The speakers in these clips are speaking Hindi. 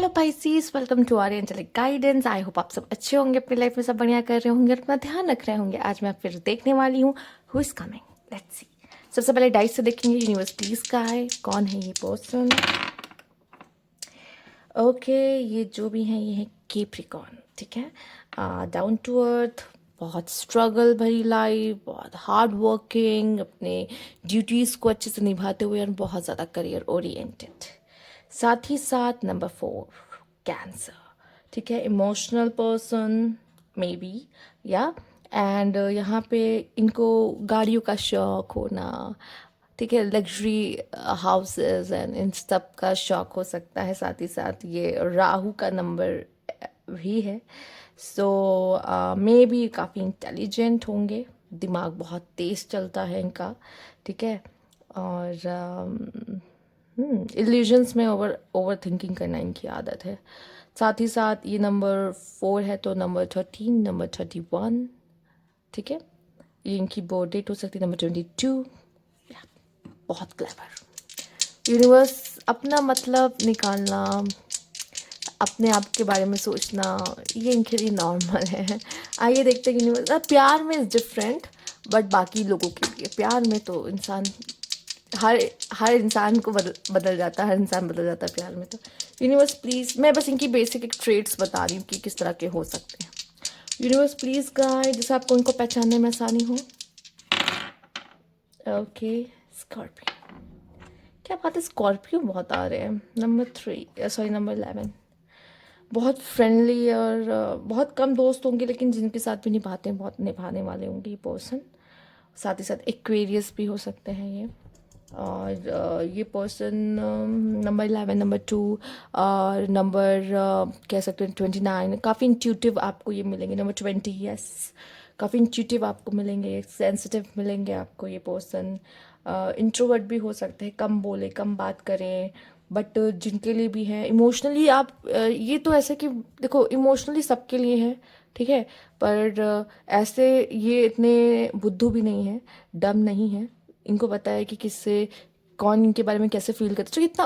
Hello Pisces, welcome to our angelic guidance. I hope आप सब अच्छे होंगे, अपनी लाइफ में सब बढ़िया कर रहे होंगे, अपना ध्यान रख रहे होंगे। आज मैं फिर देखने वाली हूँ who is coming. Let's see. सबसे पहले डाइस से देखेंगे यूनिवर्स प्लीज का है, कौन है ये पर्सन। ओके, ये जो भी है ये है कैप्रिकॉर्न, ठीक है। डाउन टू अर्थ, बहुत स्ट्रगल भरी लाइफ, बहुत हार्ड वर्किंग, अपने ड्यूटीज़ को अच्छे से निभाते हुए और बहुत ज़्यादा करियर ओरिएंटेड। साथ ही साथ नंबर 4 कैंसर, ठीक है। इमोशनल पर्सन मे बी, या एंड यहाँ पे इनको गाड़ियों का शौक होना, ठीक है, लग्जरी हाउसेस एंड इन सब का शौक हो सकता है। साथ ही साथ ये राहु का नंबर भी है। सो मे बी काफ़ी इंटेलिजेंट होंगे, दिमाग बहुत तेज़ चलता है इनका, ठीक है। और इल्यूजन्स में ओवर थिंकिंग करना इनकी आदत है। साथ ही साथ ये नंबर 4 है तो नंबर 13, नंबर 31, ठीक है। ये इनकी बर्थ डेट हो सकती है नंबर 22। बहुत क्लेवर। यूनिवर्स अपना मतलब निकालना, अपने आप के बारे में सोचना, ये इनके लिए नॉर्मल है। आइए देखते हैं यूनिवर्स। प्यार में इज़ डिफरेंट, बट बाकी लोगों के लिए प्यार में तो इंसान हर हर इंसान को बदल जाता है, हर इंसान बदल जाता है प्यार में। तो यूनिवर्स प्लीज़, मैं बस इनकी बेसिक एक ट्रेड्स बता रही हूँ कि किस तरह के हो सकते हैं। यूनिवर्स प्लीज़ गाइड, जिससे आपको उनको पहचानने में आसानी हो। ओके, स्कॉर्पियो, क्या बात है, स्कॉर्पियो बहुत आ रहे हैं। Number 3, sorry number 11। बहुत फ्रेंडली और बहुत कम दोस्त होंगे, लेकिन जिनके साथ भी निभाते हैं बहुत निभाने वाले होंगे ये पर्सन। साथ ही साथ एक्वेरियस भी हो सकते हैं ये। और ये पर्सन नंबर 11, नंबर 2 और नंबर कह सकते हैं 29, काफ़ी इंट्यूटिव आपको ये मिलेंगे। नंबर 20, यस, काफ़ी इंट्यूटिव आपको मिलेंगे, सेंसिटिव मिलेंगे आपको ये पर्सन। इंट्रोवर्ट भी हो सकते हैं, कम बोले, कम बात करें, बट जिनके लिए भी है इमोशनली आप ये तो ऐसे कि देखो इमोशनली सबके लिए है, ठीक है। पर ऐसे ये इतने बुद्धू भी नहीं है, डम नहीं है। इनको पता है कि किससे कौन इनके बारे में कैसे फील करता है। तो इतना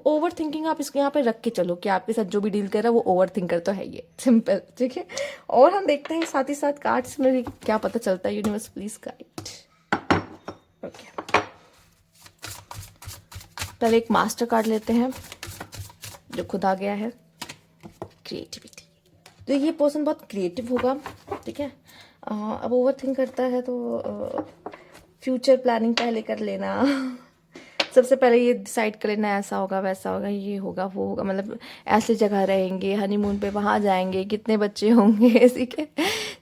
ओवर थिंकिंग आप इसके यहाँ पे रख के चलो कि आपके साथ जो भी डील कर रहा है वो ओवर थिंकर तो है, ये सिंपल, ठीक है। और हम देखते हैं साथ ही साथ कार्ड्स में क्या पता चलता है। Universe please guide. ओके, पहले एक मास्टर कार्ड लेते हैं जो खुद आ गया है, क्रिएटिविटी। तो ये पर्सन बहुत क्रिएटिव होगा, ठीक है। अब ओवर थिंक करता है तो फ्यूचर प्लानिंग पहले कर लेना। सबसे पहले ये डिसाइड कर लेना, ऐसा होगा वैसा होगा, ये होगा वो होगा, मतलब ऐसे जगह रहेंगे, हनीमून पे वहाँ जाएंगे, कितने बच्चे होंगे, ठीक है,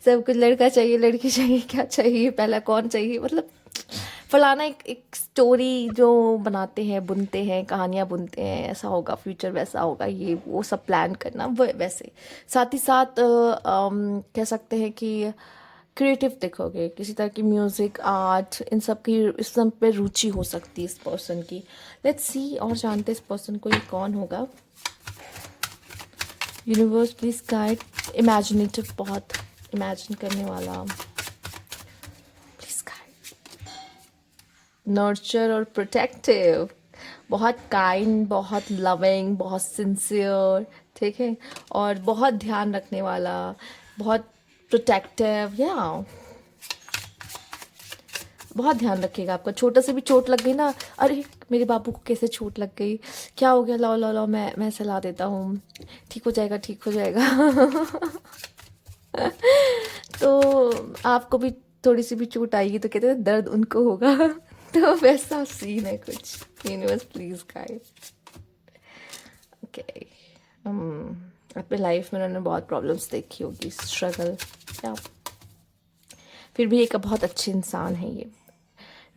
सब कुछ, लड़का चाहिए लड़की चाहिए, क्या चाहिए, पहला कौन चाहिए, मतलब फलाना एक स्टोरी जो बनाते हैं, बुनते हैं, कहानियाँ बुनते हैं, ऐसा होगा फ्यूचर, वैसा होगा, ये वो सब प्लान करना वैसे। साथ ही साथ कह सकते हैं कि क्रिएटिव देखोगे, किसी तरह की म्यूज़िक, आर्ट, इन सब की, इस सब पे रुचि हो सकती है इस पर्सन की। लेट्स सी और जानते इस पर्सन को ये कौन होगा। Universe please guide. इमेजिनेटिव, बहुत इमेजिन करने वाला, प्लीज गाइड। नर्चर और प्रोटेक्टिव, बहुत काइंड, बहुत लविंग, बहुत सिंसियर, ठीक है, और बहुत ध्यान रखने वाला, बहुत प्रोटेक्टिव, या बहुत ध्यान रखिएगा आपका। छोटा से भी चोट लग गई ना, अरे मेरे बाबू को कैसे चोट लग गई, क्या हो गया, लाओ लाओ लाओ, मैं सलाह देता हूँ, ठीक हो जाएगा, ठीक हो जाएगा। तो आपको भी थोड़ी सी भी चोट आएगी तो कहते हैं दर्द उनको होगा। तो वैसा सीन है कुछ। Universe please guide. ओके, अपने लाइफ में उन्होंने बहुत प्रॉब्लम्स देखी होगी, स्ट्रगल, या फिर भी एक बहुत अच्छे इंसान है ये।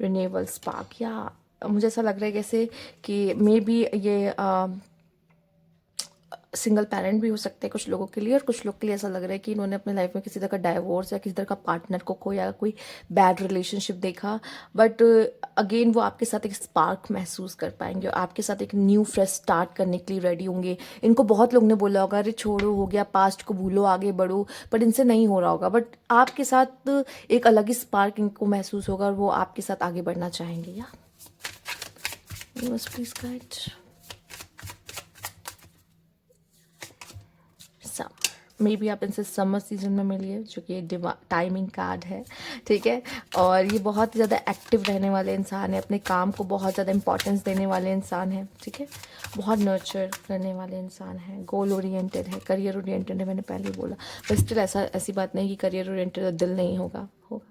रिन्यूएबल स्पार्क, या मुझे ऐसा लग रहा है जैसे कि मे बी ये सिंगल पेरेंट भी हो सकते हैं कुछ लोगों के लिए, और कुछ लोग के लिए ऐसा लग रहा है कि इन्होंने अपने लाइफ में किसी तरह का डाइवोर्स या किसी तरह का पार्टनर को खोया, कोई बैड रिलेशनशिप देखा, बट अगेन वो आपके साथ एक स्पार्क महसूस कर पाएंगे और आपके साथ एक न्यू फ्रेश स्टार्ट करने के लिए रेडी होंगे। इनको बहुत लोग ने बोला होगा अरे छोड़ो, हो गया, पास्ट को भूलो, आगे बढ़ो, बट इनसे नहीं हो रहा होगा, बट आपके साथ एक अलग ही स्पार्क इनको महसूस होगा और वो आपके साथ आगे बढ़ना चाहेंगे। या please guide. Summer, may be आप इनसे समर सीजन में मिलिए, जो कि टाइमिंग कार्ड है, ठीक है। और ये बहुत ज़्यादा एक्टिव रहने वाले इंसान है, अपने काम को बहुत ज़्यादा इंपॉर्टेंस देने वाले इंसान है, ठीक है। बहुत नर्चर करने वाले इंसान है, गोल ओरिएंटेड है, करियर ओरिएंटेड है, मैंने पहले ही बोला। पर स्टिल ऐसी बात नहीं कि करियर ओरिएंटेड दिल नहीं होगा, होगा।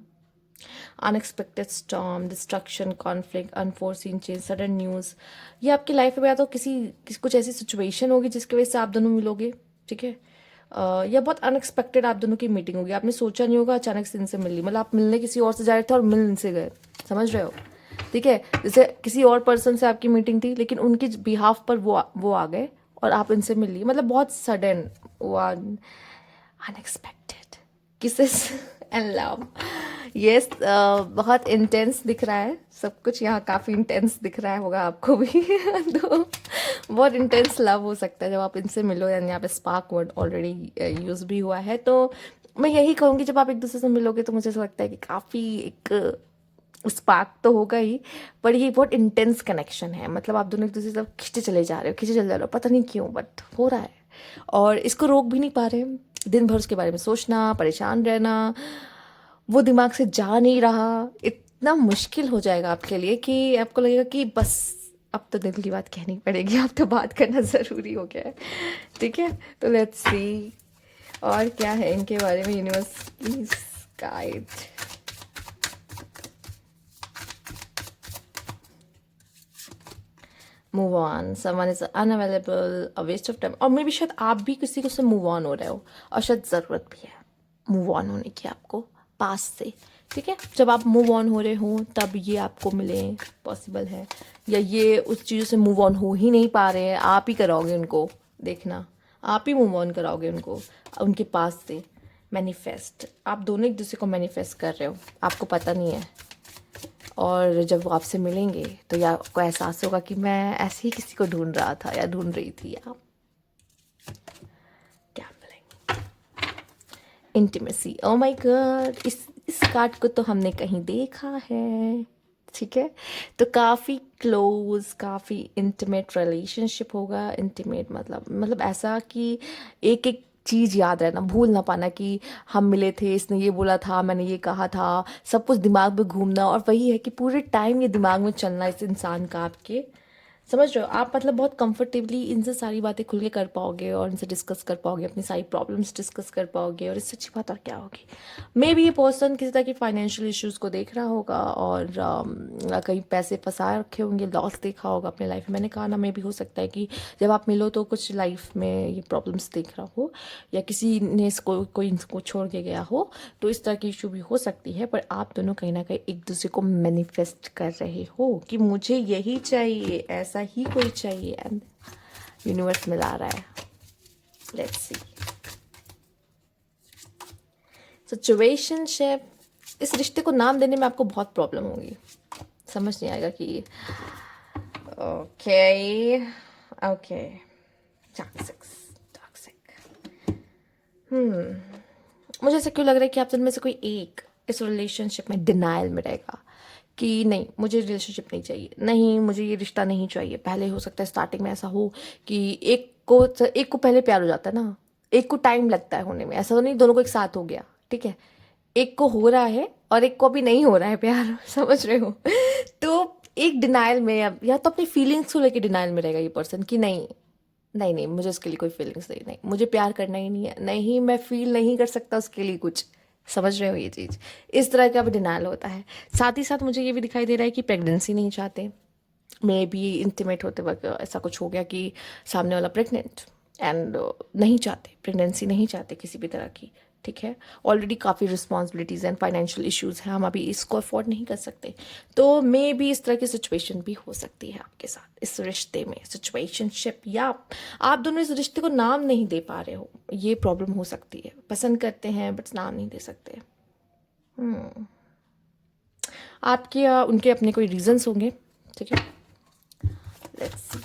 Unexpected storm, destruction, conflict, unforeseen change, sudden news, ये आपकी लाइफ में या तो कुछ ऐसी सिचुएशन होगी जिसकी वजह से आप दोनों मिलोगे, ठीक है। या बहुत अनएक्सपेक्टेड आप दोनों की मीटिंग होगी, आपने सोचा नहीं होगा, अचानक से इनसे मिल ली, मतलब आप मिलने किसी और से जा रहे थे और मिल इनसे गए, समझ रहे हो, ठीक है। जैसे किसी और पर्सन से आपकी मीटिंग थी, लेकिन उनकी बिहाफ पर वो आ गए और आप इनसे मिल ली, मतलब बहुत sudden, one unexpected kisses and love. Yes, बहुत इंटेंस दिख रहा है सब कुछ यहाँ, काफ़ी इंटेंस दिख रहा है होगा आपको भी तो बहुत इंटेंस लव हो सकता है जब आप इनसे मिलो, यानी यहाँ पे स्पार्क वर्ड ऑलरेडी यूज़ भी हुआ है। तो मैं यही कहूँगी, जब आप एक दूसरे से मिलोगे तो मुझे ऐसा लगता है कि काफ़ी एक स्पार्क तो होगा ही, पर ये बहुत इंटेंस कनेक्शन है, मतलब आप दोनों एक दूसरे से खींचे चले जा रहे हो, खींचे चले जा रहे हो, पता नहीं क्यों, बट हो रहा है और इसको रोक भी नहीं पा रहे। दिन भर उसके बारे में सोचना, परेशान रहना, वो दिमाग से जा नहीं रहा, इतना मुश्किल हो जाएगा आपके लिए कि आपको लगेगा कि बस अब तो दिल की बात कहनी पड़ेगी, अब तो बात करना ज़रूरी हो गया है, ठीक है। तो लेट्स सी और क्या है इनके बारे में, universe please guide. Move on, someone is unavailable, a waste of time, और मे बी शायद आप भी किसी को से मूव ऑन हो रहे हो और शायद ज़रूरत भी है मूव ऑन होने की आपको पास से, ठीक है। जब आप मूव ऑन हो रहे हो तब ये आपको मिले, पॉसिबल है, या ये उस चीज़ों से मूव ऑन हो ही नहीं पा रहे हैं, आप ही कराओगे उनको, देखना आप ही मूव ऑन कराओगे उनको उनके पास से। मैनिफेस्ट, आप दोनों एक दूसरे को मैनिफेस्ट कर रहे हो, आपको पता नहीं है, और जब वो आपसे मिलेंगे तो या आपको एहसास होगा कि मैं ऐसे ही किसी को ढूंढ रहा था या ढूंढ रही थी, या इंटीमेसी। ओ माय गॉड, इस कार्ड को तो हमने कहीं देखा है, ठीक है। तो काफ़ी क्लोज, काफ़ी इंटीमेट रिलेशनशिप होगा। इंटीमेट मतलब ऐसा कि एक एक चीज़ याद रहना, भूल ना पाना कि हम मिले थे, इसने ये बोला था, मैंने ये कहा था, सब कुछ दिमाग में घूमना, और वही है कि पूरे टाइम ये दिमाग में चलना इस इंसान का आपके, समझ रहे हो आप, मतलब बहुत कंफर्टेबली इनसे सारी बातें खुल के कर पाओगे और इनसे डिस्कस कर पाओगे, अपनी सारी प्रॉब्लम्स डिस्कस कर पाओगे, और इससे अच्छी बात और क्या होगी। मे बी ये पर्सन किसी तरह की फाइनेंशियल इश्यूज़ को देख रहा होगा और कहीं पैसे फंसा रखे होंगे, लॉस देखा होगा अपने लाइफ में। मैंने कहा ना, मे भी हो सकता है कि जब आप मिलो तो कुछ लाइफ में ये प्रॉब्लम्स देख रहा हो, या किसी ने इसको कोई इनको छोड़ के गया हो, तो इस तरह की इशू भी हो सकती है। पर आप दोनों कहीं ना कहीं एक दूसरे को मैनिफेस्ट कर रहे हो कि मुझे यही चाहिए, ऐसा ही कोई चाहिए, एंड यूनिवर्स मिला रहा है। लेट्स सी सिचुएशनशिप, इस रिश्ते को नाम देने में आपको बहुत प्रॉब्लम होगी, समझ नहीं आएगा कि ओके ओके टॉक्सिक। मुझे ऐसा क्यों लग रहा है कि आप दोनों में से कोई एक इस रिलेशनशिप में डिनायल में रहेगा कि नहीं, मुझे रिलेशनशिप नहीं चाहिए, नहीं मुझे ये रिश्ता नहीं चाहिए। पहले हो सकता है स्टार्टिंग में ऐसा हो कि एक को पहले प्यार हो जाता है ना, एक को टाइम लगता है होने में, ऐसा तो नहीं दोनों को एक साथ हो गया, ठीक है। एक को हो रहा है और एक को अभी नहीं हो रहा है प्यार समझ रहे हो तो एक डिनायल में, अब या तो अपनी फीलिंग्स को लेके डिनायल में रहेगा ये पर्सन कि नहीं नहीं नहीं, मुझे उसके लिए कोई फीलिंग्स नहीं, नहीं मुझे प्यार करना ही नहीं है, नहीं मैं फील नहीं कर सकता उसके लिए कुछ, समझ रहे हो ये चीज़, इस तरह का भी डिनायल होता है। साथ ही साथ मुझे ये भी दिखाई दे रहा है कि प्रेगनेंसी नहीं चाहते, मे बी इंटीमेट होते वक्त ऐसा कुछ हो गया कि सामने वाला प्रेग्नेंट एंड नहीं चाहते, प्रेगनेंसी नहीं चाहते किसी भी तरह की, ठीक है। ऑलरेडी काफ़ी रिस्पॉन्सिबिलिटीज़ एंड फाइनेंशियल इश्यूज़ हैं, हम अभी इसको अफोर्ड नहीं कर सकते, तो मे बी इस तरह की सिचुएशन भी हो सकती है आपके साथ इस रिश्ते में, सिचुएशनशिप, या आप दोनों इस रिश्ते को नाम नहीं दे पा रहे हो, ये प्रॉब्लम हो सकती है। पसंद करते हैं बट नाम नहीं दे सकते। आपके या उनके अपने कोई रीजंस होंगे, ठीक है। लेट्स सी,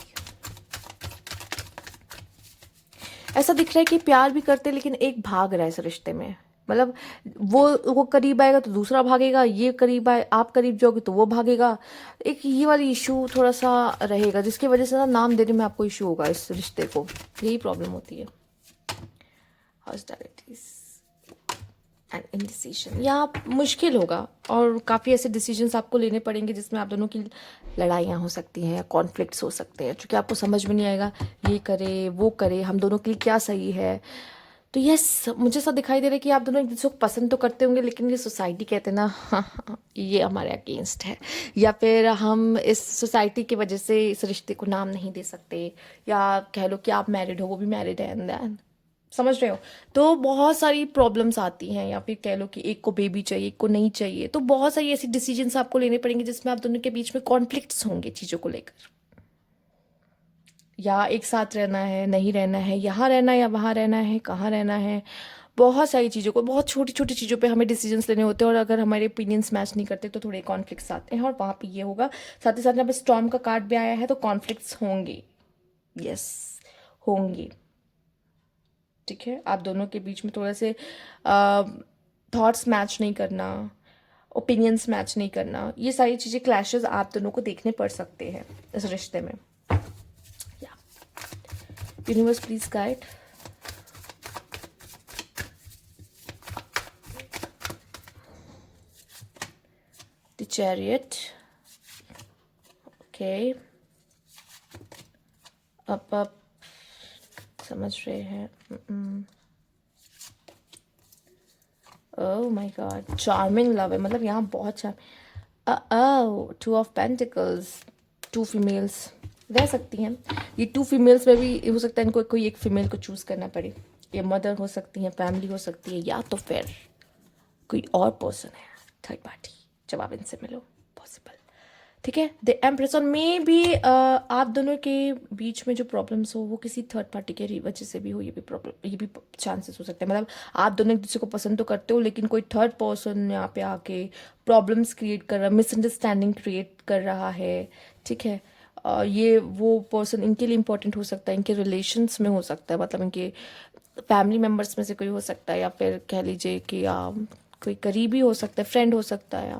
ऐसा दिख रहा है कि प्यार भी करते लेकिन एक भाग रहा है इस रिश्ते में, मतलब वो करीब आएगा तो दूसरा भागेगा, ये करीब आए, आप करीब जाओगे तो वो भागेगा, एक ये वाली इशू थोड़ा सा रहेगा जिसकी वजह से ना नाम देने में आपको इशू होगा इस रिश्ते को, यही प्रॉब्लम होती है। हॉस्टिलिटीज एंड इनडिसीजन, या मुश्किल होगा और काफ़ी ऐसे डिसीजंस आपको लेने पड़ेंगे जिसमें आप दोनों की लड़ाइयाँ हो सकती हैं या कॉन्फ्लिक्ट्स हो सकते हैं, क्योंकि आपको समझ में नहीं आएगा ये करे वो करे, हम दोनों के लिए क्या सही है। तो यस, मुझे ऐसा दिखाई दे रहा है कि आप दोनों एक दूसरे को पसंद तो करते होंगे, लेकिन ये सोसाइटी कहते हैं ना, हाँ, ये हमारे अगेंस्ट है, या फिर हम इस सोसाइटी की वजह से इस रिश्ते को नाम नहीं दे सकते, या कह लो कि आप मैरिड हो वो भी मैरिड है, एंड देन समझ रहे हो, तो बहुत सारी प्रॉब्लम्स आती हैं, या फिर कह लो कि एक को बेबी चाहिए एक को नहीं चाहिए, तो बहुत सारी ऐसी डिसीजंस आपको लेने पड़ेंगे जिसमें आप दोनों के बीच में कॉन्फ्लिक्ट्स होंगे चीज़ों को लेकर, या एक साथ रहना है नहीं रहना है, यहाँ रहना है या वहाँ रहना है, कहाँ रहना है, बहुत सारी चीज़ों को, बहुत छोटी छोटी चीज़ों पे हमें डिसीजंस लेने होते हैं, और अगर हमारे ओपिनियंस मैच नहीं करते तो थोड़े कॉन्फ्लिक्ट्स आते हैं, और वहाँ पे ये होगा। साथ ही साथ जब स्टॉर्म का कार्ड भी आया है तो कॉन्फ्लिक्ट्स होंगे, यस होंगे, ठीक है। आप दोनों के बीच में थोड़े से थॉट्स मैच नहीं करना, ओपिनियंस मैच नहीं करना, ये सारी चीज़ें क्लैशेस आप दोनों को देखने पड़ सकते हैं इस रिश्ते में। या universe please guide. The chariot, okay, अब समझ रहे हैं। Oh my god, charming love है, मतलब यहाँ बहुत charm. Two of pentacles, two females रह सकती हैं, ये टू फीमेल्स में भी हो सकता है इनको कोई एक फीमेल को चूज करना पड़े, ये मदर हो सकती है, फैमिली हो सकती है, या तो फिर कोई और पर्सन है, थर्ड पार्टी, जब आप इनसे मिलो पॉसिबल, ठीक है। द एम्प्रेस, और मे भी आप दोनों के बीच में जो प्रॉब्लम्स हो वो किसी थर्ड पार्टी के वजह से भी हो, ये भी प्रॉब्लम, ये भी चांसेस हो सकते हैं, मतलब आप दोनों एक दूसरे को पसंद तो करते हो लेकिन कोई थर्ड पर्सन यहाँ पे आके प्रॉब्लम्स क्रिएट कर रहा है, मिसअंडरस्टैंडिंग क्रिएट कर रहा है, ठीक है। ये वो पर्सन इनके लिए इम्पोर्टेंट हो सकता है, इनके रिलेशंस में हो सकता है, मतलब इनके फैमिली मेम्बर्स में से कोई हो सकता है, या फिर कह लीजिए कि कोई करीबी हो सकता है, फ्रेंड हो सकता है।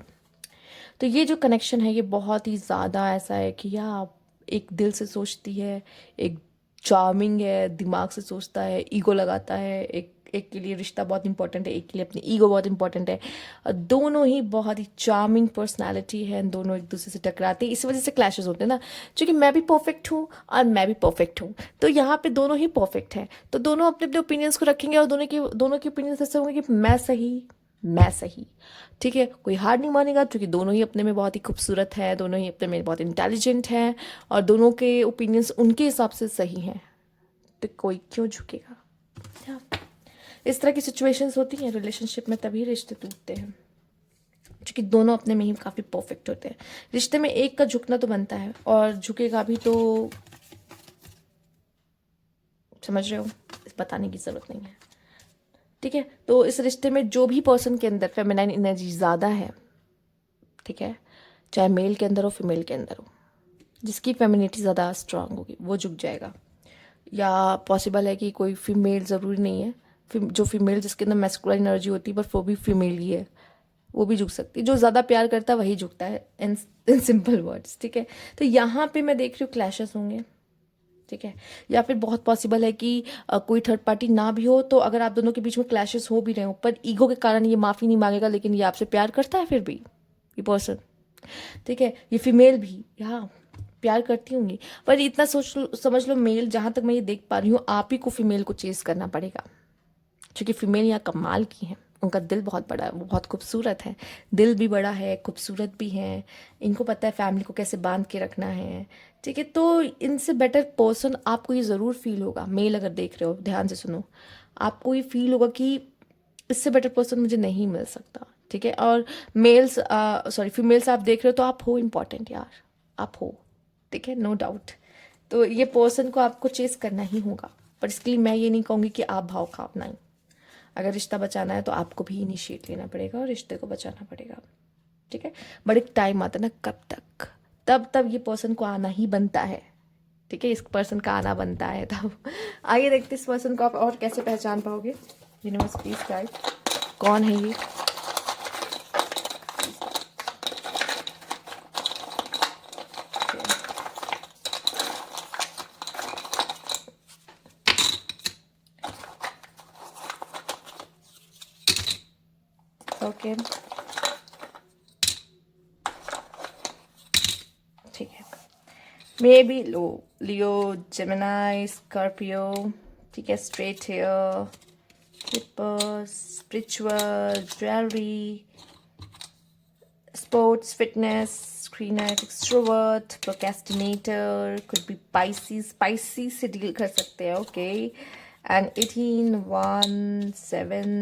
तो ये जो कनेक्शन है ये बहुत ही ज़्यादा ऐसा है कि या एक दिल से सोचती है, एक चार्मिंग है, दिमाग से सोचता है, ईगो लगाता है, एक के लिए रिश्ता बहुत इंपॉर्टेंट है, एक के लिए अपनी ईगो बहुत इंपॉर्टेंट है, और दोनों ही बहुत ही चार्मिंग पर्सनालिटी है, दोनों एक दूसरे से टकराते हैं, इस वजह से क्लैशेस होते हैं ना, क्योंकि मैं भी परफेक्ट हूँ और मैं भी परफेक्ट हूँ, तो यहाँ पे दोनों ही परफेक्ट हैं, तो दोनों अपने अपने ओपिनियंस को रखेंगे, और दोनों के ओपिनियंस ऐसे होंगे कि मैं सही, ठीक है। कोई हार नहीं मानेगा, क्योंकि दोनों ही अपने में बहुत ही खूबसूरत है, दोनों ही अपने में बहुत इंटेलिजेंट हैं, और दोनों के ओपिनियंस उनके हिसाब से सही हैं, तो कोई क्यों झुकेगा। या, इस तरह की सिचुएशंस होती हैं रिलेशनशिप में, तभी रिश्ते टूटते हैं, क्योंकि दोनों अपने में ही काफ़ी परफेक्ट होते हैं। रिश्ते में एक का झुकना तो बनता है, और झुकेगा भी तो समझ रहे हो, बताने की ज़रूरत नहीं है, ठीक है। तो इस रिश्ते में जो भी पर्सन के अंदर फेमिनाइन एनर्जी ज़्यादा है, ठीक है, चाहे मेल के अंदर हो फीमेल के अंदर हो, जिसकी फेमिनिटी ज़्यादा स्ट्रांग होगी वो झुक जाएगा। या पॉसिबल है कि कोई फीमेल, ज़रूरी नहीं है, जो फीमेल जिसके अंदर मैस्कुलाइन एनर्जी होती है पर वो भी फीमेल ही है, वो भी झुक सकती है, जो ज़्यादा प्यार करता है वही झुकता है, इन सिंपल वर्ड्स, ठीक है। तो यहाँ पे मैं देख रही हूँ क्लैशेस होंगे, ठीक है। या फिर बहुत पॉसिबल है कि कोई थर्ड पार्टी ना भी हो, तो अगर आप दोनों के बीच में क्लैशेस हो भी रहे हो पर ईगो के कारण ये माफ़ी नहीं मांगेगा, लेकिन ये आपसे प्यार करता है फिर भी, ये पर्सन, ठीक है। ये फीमेल भी हाँ प्यार करती होंगी, पर इतना समझ लो मेल, जहाँ तक मैं ये देख पा रही हूँ, आप ही को फीमेल को चेस करना पड़ेगा, क्योंकि फीमेल यहाँ कमाल की है, उनका दिल बहुत बड़ा है, वो बहुत खूबसूरत है, दिल भी बड़ा है, खूबसूरत भी है, इनको पता है फैमिली को कैसे बांध के रखना है, ठीक है। तो इनसे बेटर पर्सन आपको ये ज़रूर फील होगा, मेल अगर देख रहे हो ध्यान से सुनो, आपको ये फील होगा कि इससे बेटर पर्सन मुझे नहीं मिल सकता, ठीक है। और मेल्स सॉरी फीमेल्स आप देख रहे हो तो आप हो इम्पॉर्टेंट यार, आप हो, ठीक है, नो डाउट। तो ये पर्सन को आपको चेस करना ही होगा, पर इसके लिए मैं ये नहीं कहूँगी कि आप भाव खाओ, नहीं, अगर रिश्ता बचाना है तो आपको भी इनिशिएट लेना पड़ेगा और रिश्ते को बचाना पड़ेगा, ठीक है। बट एक टाइम आता है ना, कब तक, तब ये पर्सन को आना ही बनता है, ठीक है, इस पर्सन का आना बनता है तब। आइए देखते इस पर्सन को आप और कैसे पहचान पाओगे। यूनिवर्स प्लीज गाइड, कौन है ये। ओके ठीक है। Maybe Leo, Gemini, Scorpio, ठीक है। Straight hair, Clippers, spiritual, jewelry, sports, fitness, screener, extrovert, procrastinator, could be Pisces. Pisces से deal कर सकते हैं, okay? And 18, 1, 7,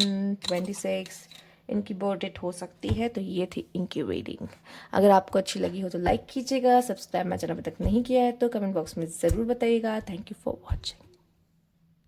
26 इनकी बर्थ डेट हो सकती है। तो ये थी इनकी रीडिंग। अगर आपको अच्छी लगी हो तो लाइक कीजिएगा, सब्सक्राइब मेरा चैनल अभी तक नहीं किया है तो कमेंट बॉक्स में ज़रूर बताइएगा। Thank you for watching.